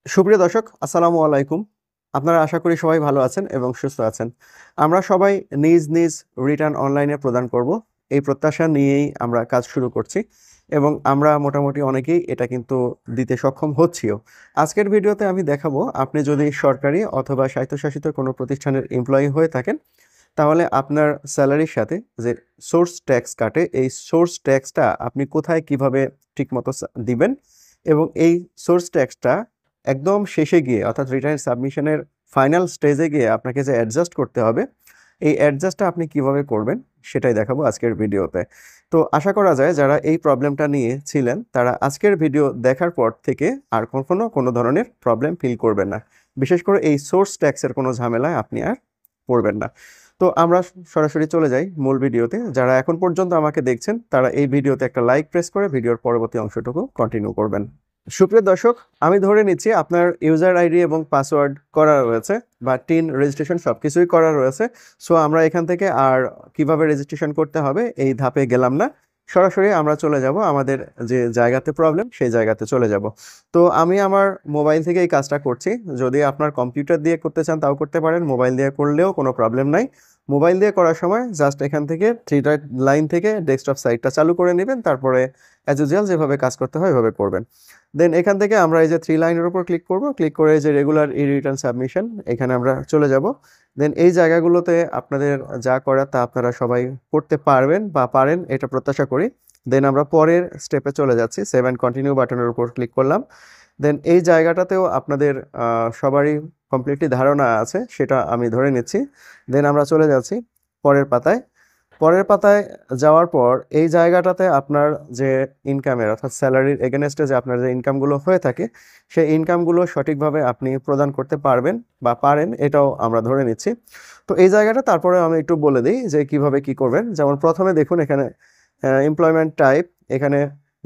সুপ্রিয় দর্শক, আসসালামু আলাইকুম। আপনারা আশা করি সবাই ভালো আছেন এবং সুস্থ আছেন। আমরা সবাই নিজ নিজ রিটার্ন অনলাইনে প্রদান করব, এই প্রত্যাশা নিয়েই আমরা কাজ শুরু করছি এবং আমরা মোটামুটি অনেকেই এটা কিন্তু দিতে সক্ষম হচ্ছিও। আজকের ভিডিওতে আমি দেখাবো, আপনি যদি সরকারি অথবা স্বায়ত্তশাসিত কোনো প্রতিষ্ঠানের এমপ্লয়ি হয়ে থাকেন, তাহলে আপনার স্যালারির সাথে যে সোর্স ট্যাক্স কাটে, এই সোর্স ট্যাক্সটা আপনি কোথায় কিভাবে ঠিকমতো দিবেন এবং এই সোর্স ট্যাক্সটা একদম শেষে গিয়ে অর্থাৎ রিটার্ন সাবমিশনের ফাইনাল স্টেজে গিয়ে আপনাকে যে অ্যাডজাস্ট করতে হবে, এই অ্যাডজাস্টটা আপনি কিভাবে করবেন সেটাই দেখাবো আজকের ভিডিওতে। তো আশা করা যায় যারা এই প্রবলেমটা নিয়ে ছিলেন তারা আজকের ভিডিও দেখার পর থেকে আর কখনো কোনো ধরনের প্রবলেম ফিল করবেন না। বিশেষ করে এই সোর্স ট্যাক্সের কোনো ঝামেলায় আপনি আর পড়বেন না। তো আমরা সরাসরি চলে যাই মূল ভিডিওতে। যারা এখন পর্যন্ত আমাকে দেখছেন তারা এই ভিডিওতে একটা লাইক প্রেস করে ভিডিওর পরবর্তী অংশটুকু কন্টিনিউ করবেন। সুপ্রিয় দর্শক, আমি ধরে নিচ্ছি আপনার ইউজার আইডি এবং পাসওয়ার্ড করা রয়েছে বা টিন রেজিস্ট্রেশন সব কিছুই করা রয়েছে। সো আমরা এখান থেকে আর কিভাবে রেজিস্ট্রেশন করতে হবে এই ধাপে গেলাম না, সরাসরি আমরা চলে যাব আমাদের যে জায়গাতে প্রবলেম সেই জায়গাতে চলে যাব। তো আমি আমার মোবাইল থেকে এই কাজটা করছি। যদি আপনার কম্পিউটার দিয়ে করতে চান তাও করতে পারেন, মোবাইল দিয়ে করলেও কোনো প্রবলেম নাই। মোবাইল দিয়ে করার সময় জাস্ট এখান থেকে থ্রি ডট লাইন থেকে ডেস্কটপ সাইটটা চালু করে নেবেন, তারপরে অ্যাজ ইউজুয়াল যেভাবে কাজ করতে হয় ওইভাবে করবেন। দেন এখান থেকে আমরা এই যে থ্রি লাইনের উপর ক্লিক করব, ক্লিক করে যে রেগুলার ই রিটার্ন সাবমিশন এখানে আমরা চলে যাব। দেন এই জায়গাগুলোতে আপনাদের যা করার তা আপনারা সবাই করতে পারবেন বা পারেন এটা প্রত্যাশা করি। দেন আমরা পরের স্টেপে চলে যাচ্ছি, সেভ অ্যান্ড কন্টিনিউ বাটনের উপর ক্লিক করলাম। দেন এই জায়গাটাতেও আপনাদের সবারই কমপ্লিটলি ধারণা আছে সেটা আমি ধরে নিচ্ছি। দেন আমরা চলে যাচ্ছি পরের পাতায়। পরের পাতায় যাওয়ার পর এই জায়গাটাতে আপনার যে ইনকামের অর্থাৎ স্যালারির এগেনস্টে যে আপনার যে ইনকামগুলো হয়ে থাকে সেই ইনকামগুলো সঠিকভাবে আপনি প্রদান করতে পারবেন বা পারেন এটাও আমরা ধরে নিচ্ছি। তো এই জায়গাটা তারপরে আমি একটু বলে দিই যে কিভাবে কি করবেন। যেমন প্রথমে দেখুন এখানে এমপ্লয়মেন্ট টাইপ, এখানে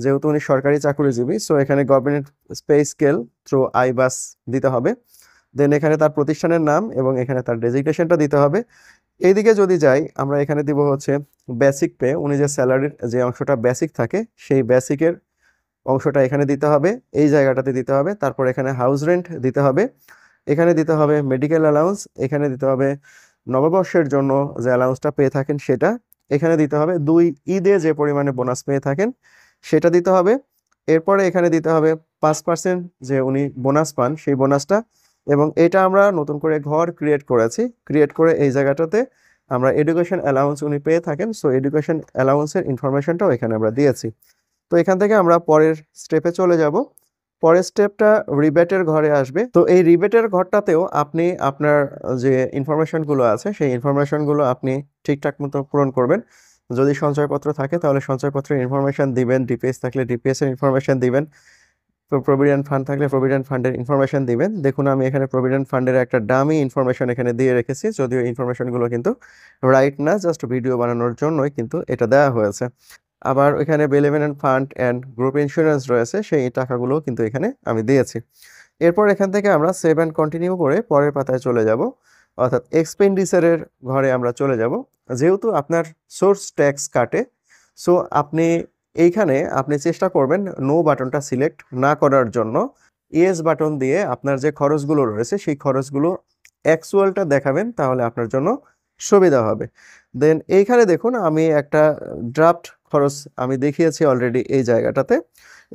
যেহেতু উনি সরকারি চাকরিজীবী সো এখানে গভর্নমেন্ট পে স্কেল থ্রু আইবাস দিতে হবে। দেন এখানে তার প্রতিষ্ঠানের নাম এবং এখানে তার ডেজিগনেশনটা দিতে হবে। এইদিকে যদি যাই আমরা এখানে দিব হচ্ছে বেসিক পে, উনি যে স্যালারির যে অংশটা বেসিক থাকে সেই বেসিকের অংশটা এখানে দিতে হবে, এই জায়গাটাতে দিতে হবে। তারপর এখানে হাউস রেন্ট দিতে হবে, এখানে দিতে হবে মেডিকেল অ্যালাউন্স, এখানে দিতে হবে নববর্ষের জন্য যে অ্যালাউন্সটা পেয়ে থাকেন সেটা, এখানে দিতে হবে দুই ঈদে যে পরিমাণে বোনাস পেয়ে থাকেন সেটা দিতে হবে। এরপরে এখানে দিতে হবে 5% যে উনি বোনাস পান সেই বোনাসটা। এবং এটা আমরা নতুন করে ঘর ক্রিয়েট করেছি, ক্রিয়েট করে এই জায়গাটাতে আমরা এডুকেশন অ্যালাউন্স উনি পেয়ে থাকেন সো এডুকেশন অ্যালাউন্সের ইনফরমেশনটাও এখানে আমরা দিয়েছি। তো এখান থেকে আমরা পরের স্টেপে চলে যাব। পরের স্টেপটা রিবেটের ঘরে আসবে। তো এই রিবেটের ঘরটাতেও আপনি আপনার যে ইনফরমেশনগুলো আছে সেই ইনফরমেশনগুলো আপনি ঠিকঠাক মতো পূরণ করবেন। যদি সঞ্চয়পত্র থাকে তাহলে সঞ্চয়পত্রের ইনফরমেশন দিবেন, ডিপিএস থাকলে ডিপিএস এর ইনফরমেশন দিবেন, প্রভিডেন্ট ফান্ড থাকলে প্রভিডেন্ট ফান্ডের ইনফরমেশন দিবেন। দেখুন আমি এখানে প্রভিডেন্ট ফান্ডের একটা ডামি ইনফরমেশন এখানে দিয়ে রেখেছি, যদিও ইনফরমেশনগুলো কিন্তু রাইট না, জাস্ট ভিডিও বানানোর জন্যই কিন্তু এটা দেওয়া হয়েছে। আবার এখানে বেলিভেন্ট ফান্ড অ্যান্ড গ্রুপ ইন্স্যুরেন্স রয়েছে, সেই টাকাগুলোও কিন্তু এখানে আমি দিয়েছি। এরপর এখান থেকে আমরা সেভ অ্যান্ড কন্টিনিউ করে পরের পাতায় চলে যাব, অর্থাৎ এক্সপেন্ডিচারের ঘরে আমরা চলে যাব। যেহেতু আপনার সোর্স ট্যাক্স কাটে সো আপনি এইখানে আপনি চেষ্টা করবেন নো বাটনটা সিলেক্ট না করার জন্য, ইয়েস বাটন দিয়ে আপনার যে খরচগুলো রয়েছে সেই খরচগুলো অ্যাকচুয়ালটা দেখাবেন, তাহলে আপনার জন্য সুবিধা হবে। দেন এইখানে দেখুন আমি একটা ড্রাফট খরচ আমি দেখিয়েছি অলরেডি এই জায়গাটাতে।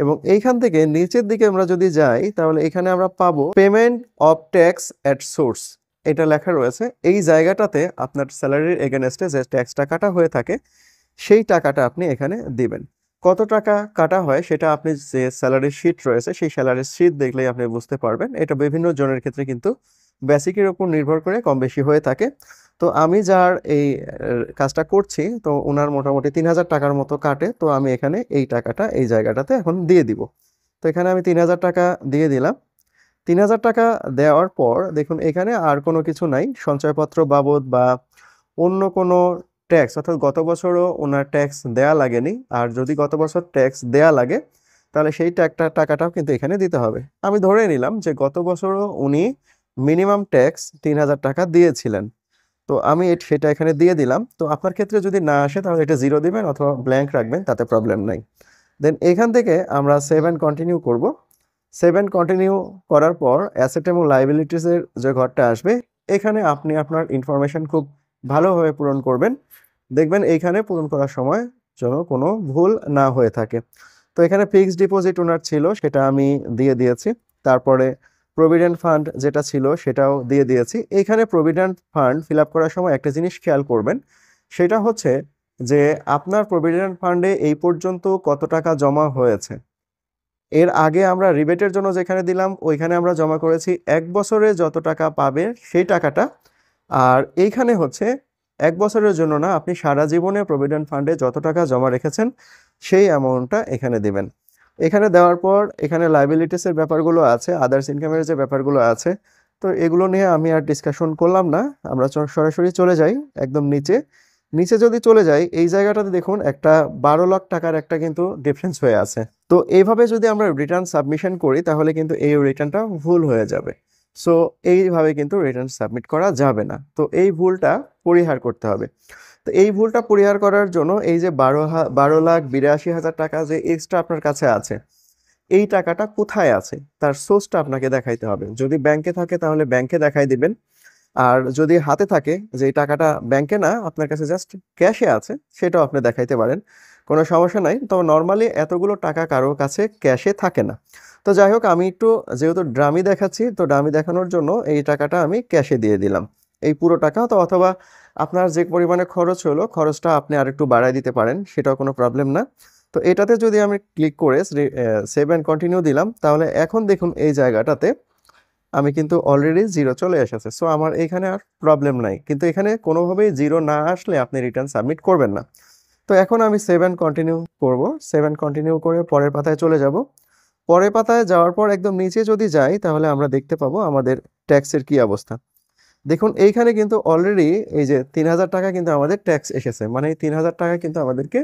এবং এইখান থেকে নিচের দিকে আমরা যদি যাই তাহলে এখানে আমরা পাবো payment of tax at source, এটা লেখা রয়েছে। এই জায়গাটাতে আপনার স্যালারির এগেনস্টে যে ট্যাক্সটা কাটা হয়ে থাকে সেই টাকাটা আপনি এখানে দিবেন। কত টাকা কাটা হয় সেটা আপনি যে স্যালারি শিট রয়েছে সেই স্যালারি শিট দেখলেই আপনি বুঝতে পারবেন। এটা বিভিন্ন জনের ক্ষেত্রে কিন্তু বেসিকের উপর নির্ভর করে কম বেশি হয়ে থাকে। তো আমি যার এই কাজটা করছি তো ওনার মোটামুটি 3000 টাকার মতো কাটে, তো আমি এখানে এই টাকাটা এই জায়গাটাতে এখন দিয়ে দিব। তো এখানে আমি 3000 টাকা দিয়ে দিলাম। 3000 টাকা দেওয়ার পর দেখুন এখানে আর কোনো কিছু নাই, সঞ্চয়পত্র বাবদ বা অন্য কোনো ট্যাক্স, অর্থাৎ গত বছরও ওনার ট্যাক্স দেয়া লাগেনি। আর যদি গত বছর ট্যাক্স দেয়া লাগে তাহলে সেই টাকাটাও কিন্তু এখানে দিতে হবে। আমি ধরে নিলাম যে গত বছরও উনি মিনিমাম ট্যাক্স 3000 টাকা দিয়েছিলেন, তো আমি সেটা এখানে দিয়ে দিলাম। তো আপনার ক্ষেত্রে যদি না আসে তাহলে এটা 0 দিবেন অথবা ব্ল্যাঙ্ক রাখবেন, তাতে প্রবলেম নাই। দেন এখান থেকে আমরা সেভ অ্যান্ড কন্টিনিউ করব। 7 কন্টিনিউ করার পর অ্যাসেট এবং লায়াবিলিটিসের যে ঘরটা আসবে, এখানে আপনি আপনার ইনফরমেশন খুব ভালোভাবে পূরণ করবেন। দেখবেন এইখানে পূরণ করার সময় যেন কোনো ভুল না হয়ে থাকে। তো এখানে ফিক্সড ডিপোজিট ওনার ছিল, সেটা আমি দিয়ে দিয়েছি। তারপরে প্রভিডেন্ট ফান্ড যেটা ছিল সেটাও দিয়ে দিয়েছি। এইখানে প্রভিডেন্ট ফান্ড ফিল আপ করার সময় একটা জিনিস খেয়াল করবেন, সেটা হচ্ছে যে আপনার প্রভিডেন্ট ফান্ডে এই পর্যন্ত কত টাকা জমা হয়েছে। এর আগে আমরা রিবেটের জন্য যেখানে দিলাম ওইখানে আমরা জমা করেছি 1 বছরে যত টাকা পাবে সেই টাকাটা। আর এইখানে হচ্ছে 1 বছরের জন্য না, আপনি সারা জীবনে প্রভিডেন্ট ফান্ডে যত টাকা জমা রেখেছেন সেই অ্যামাউন্টটা এখানে দিবেন। এখানে দেওয়ার পর এখানে লাইবিলিটিসের ব্যাপারগুলো আছে, আদার্স ইনকামের যে ব্যাপারগুলো আছে, তো এগুলো নিয়ে আমি আর ডিসকাশন করলাম না। আমরা সরাসরি চলে যাই একদম নিচে। নিচে যদি চলে যাই, এই জায়গাটাতে দেখুন একটা 12 লাখ টাকার একটা কিন্তু ডিফারেন্স হয়ে আছে। তো এইভাবে যদি আমরা রিটার্ন সাবমিশন করি তাহলে কিন্তু এই রিটার্নটা ভুল হয়ে যাবে। সো এইভাবে কিন্তু রিটার্ন সাবমিট করা যাবে না। তো এই ভুলটা পরিহার করতে হবে। তো এই ভুলটা পরিহার করার জন্য এই যে 12,82,হাজার টাকা যে এক্সট্রা আপনার কাছে আছে, এই টাকাটা কোথায় আছে তার সোর্সটা আপনাকে দেখাইতে হবে। যদি ব্যাংকে থাকে তাহলে ব্যাংকে দেখাই দিবেন, আর যদি হাতে থাকে যে এই টাকাটা ব্যাংকে না আপনার কাছে জাস্ট ক্যাশে আছে, সেটাও আপনি দেখাইতে পারেন, কোনো সমস্যা নাই। তবে নর্মালি এতগুলো টাকা কারোর কাছে ক্যাশে থাকে না। তো যাই হোক, আমি একটু যেহেতু ডামি দেখাচ্ছি, তো ডামি দেখানোর জন্য এই টাকাটা আমি ক্যাশে দিয়ে দিলাম, এই পুরো টাকা। তো অথবা আপনার যে পরিমাণে খরচ হলো খরচটা আপনি আরেকটু বাড়ায় দিতে পারেন, সেটাও কোনো প্রবলেম না। তো এটাতে যদি আমি ক্লিক করে সেভ অ্যান্ড কন্টিনিউ দিলাম, তাহলে এখন দেখুন এই জায়গাটাতে আমি কিন্তু অলরেডি জিরো চলে এসেছে। সো আমার এখানে আর প্রবলেম নাই, কিন্তু এখানে কোনোভাবেই জিরো না আসলে আপনি রিটার্ন সাবমিট করবেন না। তো এখন আমি সেভ অ্যান্ড কন্টিনিউ করবো। সেভ অ্যান্ড কন্টিনিউ করে পরের পাতায় চলে যাব। পরের পাতায় যাওয়ার পর একদম নিচে যদি যাই তাহলে আমরা দেখতে পাবো আমাদের ট্যাক্সের কি অবস্থা। দেখুন এইখানে কিন্তু অলরেডি এই যে 3,000 টাকা কিন্তু আমাদের ট্যাক্স এসেছে, মানে এই 3,000 টাকা কিন্তু আমাদেরকে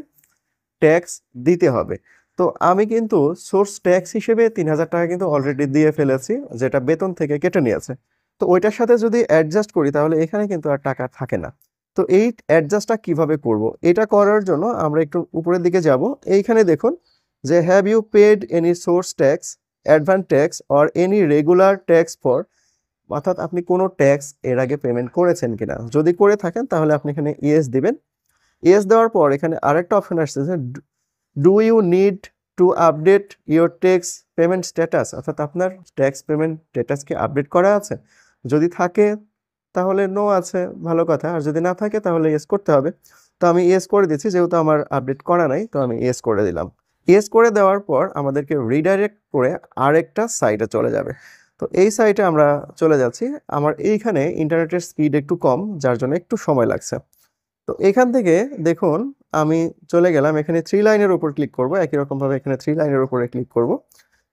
ট্যাক্স দিতে হবে। তো আমি কিন্তু সোর্স ট্যাক্স হিসেবে 3,000 টাকা কিন্তু অলরেডি দিয়ে ফেলেছি, যেটা বেতন থেকে কেটে নিয়েছে। তো ওইটার সাথে যদি অ্যাডজাস্ট করি তাহলে এখানে কিন্তু আর টাকা থাকে না। তো এই অ্যাডজাস্টটা কিভাবে করব, এটা করার জন্য আমরা একটু উপরের দিকে যাব। এইখানে দেখুন যে have you paid any source tax, advance tax or any regular tax for, অর্থাৎ আপনি কোনো ট্যাক্স এর আগে পেমেন্ট করেছেন কিনা। যদি করে থাকেন তাহলে আপনি এখানে ইয়েস দিবেন। ইয়েস দেওয়ার পর এখানে আরেকটা অপশন আসছে যে do you need to update your tax payment status, অর্থাৎ আপনার ট্যাক্স পেমেন্ট স্ট্যাটাস কি আপডেট করা আছে। যদি থাকে তাহলে নো আছে, ভালো কথা। আর যদি না থাকে তাহলে ইয়েস করতে হবে। তো আমি ইয়েস করে দিচ্ছি, যেহেতু আমার আপডেট করা নাই তো আমি ইয়েস করে দিলাম। ইয়েস করে দেওয়ার পর আমাদেরকে রিডাইরেক্ট করে আরেকটা সাইটে চলে যাবে। তো এই সাইটে আমরা চলে যাচ্ছি। আমার এইখানে ইন্টারনেটের স্পিড একটু কম, যার জন্য একটু সময় লাগছে। তো এখান থেকে দেখুন আমি চলে গেলাম, এখানে 3 লাইনের উপর ক্লিক করব। একই রকমভাবে এখানে 3 লাইনের উপরে ক্লিক করব।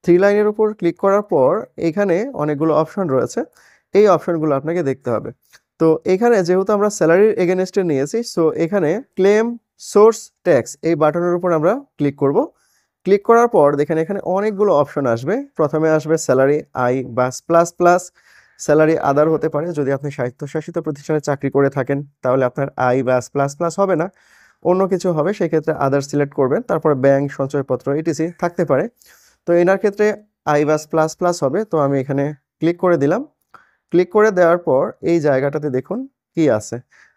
3 লাইনের উপর ক্লিক করার পর এখানে অনেকগুলো অপশন রয়েছে, এই অপশনগুলো আপনাকে দেখতে হবে। তো এখানে যেহেতু আমরা স্যালারির এগেনস্টে নিয়েছি, সো এখানে ক্লেম সোর্স ট্যাক্স এই বাটনের উপর আমরা ক্লিক করব। ক্লিক করার পর দেখেন এখানে অনেকগুলো অপশন আসবে। প্রথমে আসবে স্যালারি আই বা প্লাস প্লাস, স্যালারি আদার হতে পারে। যদি আপনি স্বায়ত্তশাসিত প্রতিষ্ঠানে চাকরি করে থাকেন তাহলে আপনার আই ব্যাস প্লাস প্লাস হবে না, অন্য কিছু হবে, সেক্ষেত্রে আদার সিলেক্ট করবেন। তারপরে ব্যাংক, সঞ্চয়পত্র, ইটিসি থাকতে পারে। তো এনার ক্ষেত্রে আই ব্যাস প্লাস প্লাস হবে। তো আমি এখানে ক্লিক করে দিলাম। ক্লিক করে দেওয়ার পর এই জায়গাটাতে দেখুন কি আছে,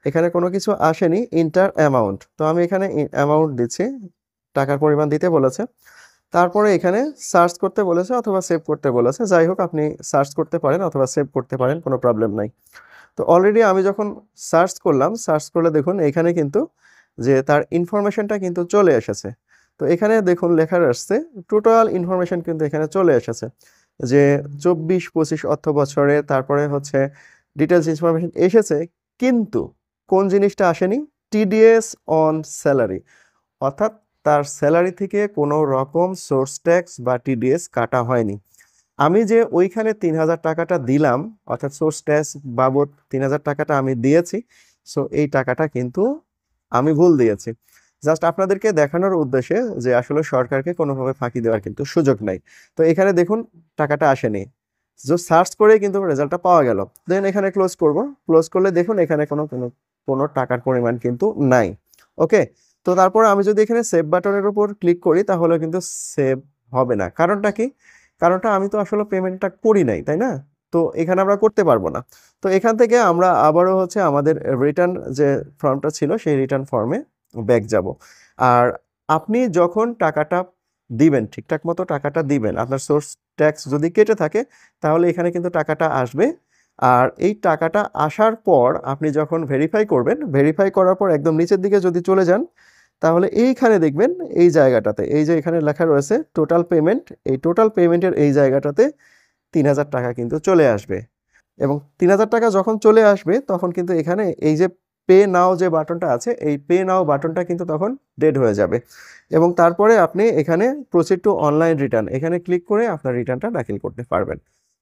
এখানে কোনো কিছু আসেনি, ইন্টার অ্যামাউন্ট। তো আমি এখানে অ্যামাউন্ট দিচ্ছি, টাকার পরিমাণ দিতে বলেছে। তারপরে এখানে সার্চ করতে বলেছে অথবা সেভ করতে বলেছে। যাই হোক, আপনি সার্চ করতে পারেন অথবা সেভ করতে পারেন, কোনো প্রবলেম নাই। তো অলরেডি আমি যখন সার্চ করলাম, সার্চ করলে দেখুন এখানে কিন্তু যে তার ইনফরমেশনটা কিন্তু চলে এসেছে। তো এখানে দেখুন লেখা আসছে টোটাল ইনফরমেশন কিন্তু এখানে চলে এসেছে, যে 24-25 অর্থ বছরে, তারপরে হচ্ছে ডিটেলস ইনফরমেশন এসেছে। কিন্তু কোন জিনিসটা আসেনি, টিডিএস অন স্যালারি, অর্থাৎ তার স্যালারি থেকে কোনো রকম সোর্স ট্যাক্স বা টিডিএস কাটা হয়নি। আমি যে ওইখানে 3,000 টাকাটা দিলাম, অর্থাৎ সোর্স ট্যাক্স বাবদ 3,000 টাকাটা আমি দিয়েছি, সো এই টাকাটা কিন্তু আমি ভুল দিয়েছি। জাস্ট আপনাদেরকে দেখানোর উদ্দেশ্যে যে আসলে সরকারকে কোনোভাবে ফাঁকি দেওয়ার কিন্তু সুযোগ নাই। তো এখানে দেখুন টাকাটা আসেনি, সার্চ করে কিন্তু রেজাল্টটা পাওয়া গেল। দেন এখানে ক্লোজ করব। ক্লোজ করলে দেখুন এখানে কোনো কোনো কোনো টাকার পরিমাণ কিন্তু নাই। ওকে, তো তারপর আমি যদি এখানে সেভ বাটনের উপর ক্লিক করি তাহলে কিন্তু সেভ হবে না। কারণটা কি, কারণটা আমি তো আসলে পেমেন্টটা করি নাই, তাই না? তো এখানে আমরা করতে পারবো না। তো এখান থেকে আমরা আবারও হচ্ছে আমাদের রিটার্ন যে ফর্মটা ছিল সেই রিটার্ন ফর্মে ব্যাক যাব। আর আপনি যখন টাকাটা দিবেন, ঠিকঠাক মতো টাকাটা দিবেন, আপনার সোর্স ট্যাক্স যদি কেটে থাকে তাহলে এখানে কিন্তু টাকাটা আসবে। আর এই টাকাটা আসার পর আপনি যখন ভেরিফাই করবেন, ভেরিফাই করার পর একদম নিচের দিকে যদি চলে যান তাহলে এইখানে দেখবেন এই জায়গাটাতে এই যে এখানে লেখা রয়েছে টোটাল পেমেন্ট, এই টোটাল পেমেন্টের এই জায়গাটাতে ৩,০০০ টাকা কিন্তু চলে আসবে। এবং ৩,০০০ টাকা যখন চলে আসবে তখন কিন্তু এখানে এই যে পে নাও যে বাটনটা আছে এই পে নাও বাটনটা কিন্তু তখন ডেড হয়ে যাবে। এবং তারপরে আপনি এখানে প্রসিড টু অনলাইন রিটার্ন এখানে ক্লিক করে আপনার রিটার্নটা দাখিল করতে পারবেন।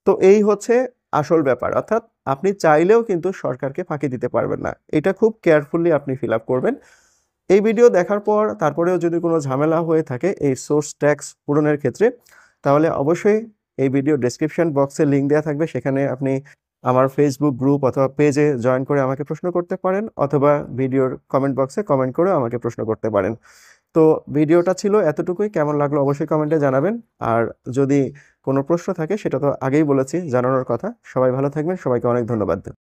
তো এই হচ্ছে আসল ব্যাপার, অর্থাৎ আপনি চাইলেও কিন্তু সরকারকে ফাঁকি দিতে পারবেন না। এটা খুব কেয়ারফুলি আপনি ফিল আপ করবেন। এই ভিডিও দেখার পর তারপরেও যদি কোনো ঝামেলা হয়ে থাকে এই সোর্স ট্যাক্স পূরণের ক্ষেত্রে, তাহলে অবশ্যই এই ভিডিও ডেসক্রিপশন বক্সে লিঙ্ক দেওয়া থাকবে, সেখানে আপনি আমার ফেসবুক গ্রুপ অথবা পেজে জয়েন করে আমাকে প্রশ্ন করতে পারেন, অথবা ভিডিওর কমেন্ট বক্সে কমেন্ট করে আমাকে প্রশ্ন করতে পারেন। তো ভিডিওটা ছিল এতটুকুই, কেমন লাগলো অবশ্যই কমেন্টে জানাবেন। আর যদি কোনো প্রশ্ন থাকে সেটা তো আগেই বলেছি জানানোর কথা। সবাই ভালো থাকবেন, সবাইকে অনেক ধন্যবাদ।